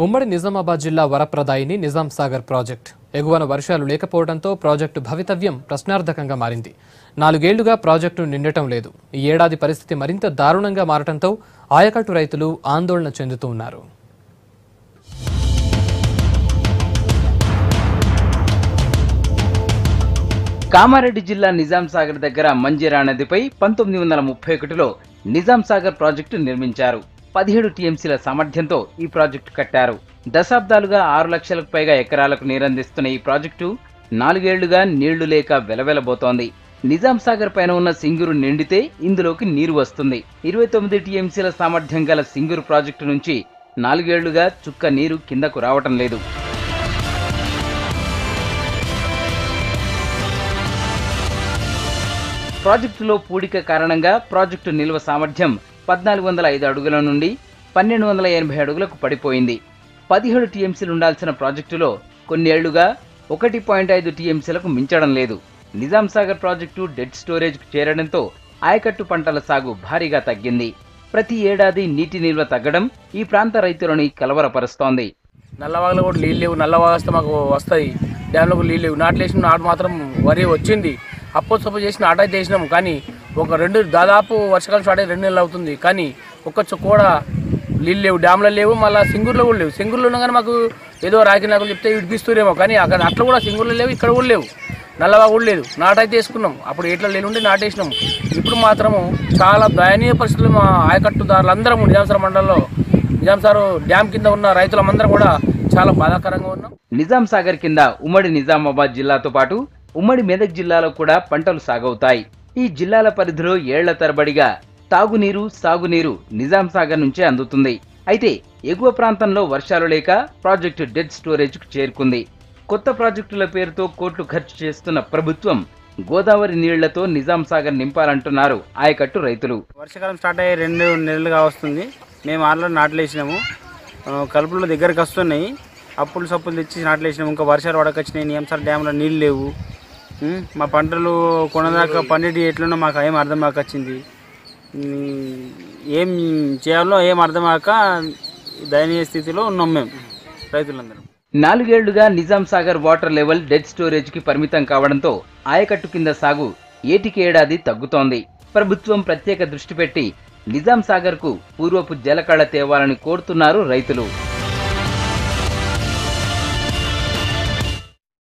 ఉమ్మడి నిజామాబాద్ జిల్లా వరప్రదాయిని నిజాం సాగర్ ప్రాజెక్ట్ ఎగువన వర్షాలు లేకపోవడంతో ప్రాజెక్టు భవితవ్యం ప్రశ్నార్థకంగా మారింది. 4 ఏళ్లుగా ప్రాజెక్టు నిండటం లేదు. ఈ ఏడాది పరిస్థితి మరింత దారుణంగా మారటంతో ఆయకట్టు రైతులు ఆందోళన చెందుతూ ఉన్నారు. కామారెడ్డి జిల్లా నిజాం సాగర్ దగ్గర మంజీరా నదిపై 1931లో నిజాం సాగర్ ప్రాజెక్టు నిర్మించారు. 17 టీఎంసీల సామర్థ్యంతో ఈ ప్రాజెక్టు కట్టారు. దశాబ్దాలుగా 6 లక్షలకు పైగా ఎకరాలకు నీరందిస్తున్న ఈ ప్రాజెక్టు 4 ఏళ్లుగా నీళ్లు లేక వెలవెలబోతోంది. నిజాం సాగర్ పైన ఉన్న సింగూరు నిండితే ఇందులోకి నీరు వస్తుంది. 29 టీఎంసీల సామర్థ్యం గల సింగూరు ప్రాజెక్టు నుంచి 4 ఏళ్లుగా చుక్క నీరు కిందకు రావటం లేదు. ప్రాజెక్టులో పూడిక కారణంగా ప్రాజెక్టు నిల్వ సామర్థ్యం 1405 అడుగుల నుండి 1280 అడుగులకు పడిపోయింది. 17 టీఎంసీలు ఉండాల్సిన ప్రాజెక్టులో కొన్నేళ్లుగా 1.5 టీఎంసీలకు మించడం లేదు. నిజాం సాగర్ ప్రాజెక్టు డెడ్ స్టోరేజ్కు చేరడంతో ఆయకట్టు పంటల సాగు భారీగా తగ్గింది. ప్రతి ఏడాది నీటి నిల్వ తగ్గడం ఈ ప్రాంత రైతులని కలవరపరుస్తోంది. నల్లవాగలో కూడా నీళ్ళు లేవు. నల్లవాగ వస్తే మాకు వస్తాయి, డ్యాంలో నీళ్ళు లేవు. నాట్లేసిన నాటు మాత్రం వరి వచ్చింది. అప్పో చేసి నాటైతే వేసినాము, కానీ దాదాపు వర్షాకాలం స్టార్ట్ అయ్యి 2 నెలలు అవుతుంది, కానీ ఒక్క చుక్క కూడా నీళ్ళు లేవు. డ్యామ్లో లేవు, మళ్ళీ సింగూరులో కూడా లేవు. సింగూరులో ఉన్నా కానీ మాకు ఏదో రాకి నాకులు చెప్తే విడిపిస్తూరేమో, కానీ అక్కడ అట్లా కూడా సింగూరులో లేవు, ఇక్కడ కూడా లేవు. నల్లవా కూడా లేదు. నాటైతే వేసుకున్నాం, అప్పుడు ఎట్లా లేనుండి నాటేసినాం. ఇప్పుడు మాత్రము చాలా దయనీయ పరిస్థితులు మా ఆయకట్టుదారులందరము నిజాంసాగర్ మండలంలో నిజాంసాగర్ డ్యామ్ కింద ఉన్న రైతులమందరం కూడా చాలా బాధాకరంగా ఉన్నాం. నిజాం సాగర్ కింద ఉమ్మడి నిజామాబాద్ జిల్లాతో పాటు ఉమ్మడి మెదక్ జిల్లాలో కూడా పంటలు సాగవుతాయి. ఈ జిల్లాల పరిధిలో ఏళ్ల తరబడిగా తాగునీరు, సాగునీరు నిజాం సాగర్ నుంచే అందుతుంది. అయితే ఎగువ ప్రాంతంలో వర్షాలు లేక ప్రాజెక్టు డెడ్ స్టోరేజ్కు చేరుకుంది. కొత్త ప్రాజెక్టుల పేరుతో కోట్లు ఖర్చు చేస్తున్న ప్రభుత్వం గోదావరి నీళ్లతో నిజాం సాగర్ నింపాలంటున్నారు ఆయకట్టు రైతులు. వర్షాకాలం స్టార్ట్ అయ్యే 2 నెలలుగా వస్తుంది. మేము ఆల్రెడీ నాట్లేసినాము, కలుపులు దగ్గరికి వస్తున్నాయి. అప్పులు సప్పులు తెచ్చి నాట్లేసినాము. ఇంకా వర్షాలు పడకొచ్చినాయి. నిజాంసాగర్ డ్యామ్లో నీళ్ళు లేవు. మా పంటలు కొనదాకా పండిటి ఎట్లున్నా మాకు ఏం అర్థం కాకొచ్చింది. ఏం చేయాలో ఏం అర్థం కాక దయనీయ స్థితిలో ఉన్నాం మేము రైతులందరం. 4 ఏళ్లుగా Nizam Sagar water level dead storage కి పరిమితం కావడంతో ఆయకట్టు కింద సాగు ఏటికేడాది తగ్గుతోంది. ప్రభుత్వం ప్రత్యేక దృష్టి పెట్టి నిజాం సాగర్ కు పూర్వపు జలకళ తేవాలని కోరుతున్నారు రైతులు.